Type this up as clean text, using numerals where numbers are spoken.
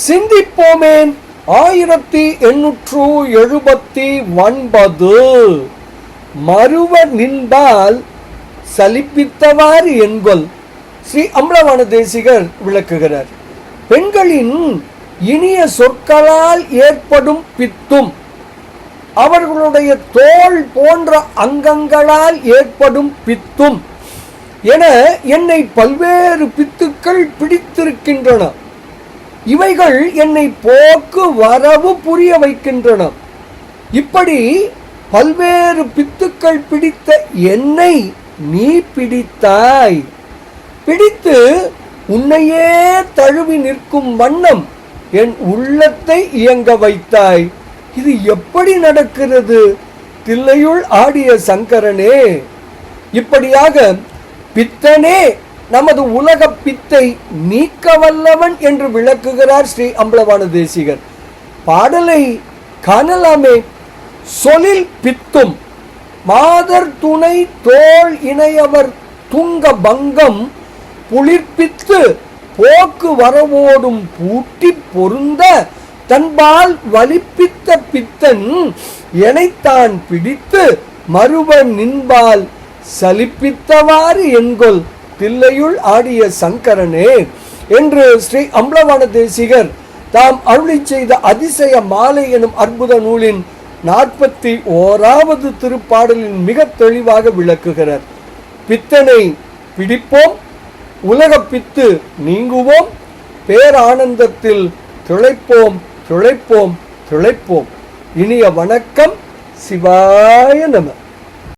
சிந்திப்போமேன் 1879 மறுவ நின்பால் சலிப்பித்தவாறு என்கொல். ஸ்ரீ அம்பலவாண தேசிகர் விளக்குகிறார். பெண்களின் இனிய சொற்களால் ஏற்படும் பித்தும் அவர்களுடைய தோள் போன்ற அங்கங்களால் ஏற்படும் பித்தும் என என்னை பல்வேறு பித்துக்கள் பிடித்திருக்கின்றன. இவைகள் என்னை போக்கு வரவு புரிய வைக்கின்றன. இப்படி பல்வேறு பித்துக்கள் பிடித்த என்னை நீ பிடித்தாய். பிடித்து உன்னையே தழுவி நிற்கும் வண்ணம் என் உள்ளத்தை இயங்க வைத்தாய். இது எப்படி நடக்கிறது? தில்லையுள் ஆடிய சங்கரனே. இப்படியாக பித்தனே நமது உலக பித்தை நீக்க வல்லவன் என்று விளக்குகிறார் ஸ்ரீ அம்பலவாண தேசிகர். பாடலை காணலாமே. சொலில் பித்தும் மாதர் துணை தோள் இணையவர் துங்க பங்கம் புளிர்ப்பித்து போக்கு வரவோடும் பூட்டி பொருந்த தன்பால் வலிப்பித்த பித்தன் எனைத்தான் பிடித்து மறுவ நின்பால் சலிப்பித்தவாறு என்கொல். தில்லையுள் ஆடிய சங்கரனே என்று ஸ்ரீ அம்பலவாண தேசிகர் தாம் அருளி செய்த அதிசய மாலை எனும் அற்புத நூலின் 41வது திருப்பாடலின் மிக தெளிவாக விளக்குகிறார். பித்தனை பிடிப்போம், உலக பித்து நீங்குவோம், பேரானந்தத்தில் திளைப்போம் திளைப்போம் திளைப்போம். இனிய வணக்கம். சிவாய நம.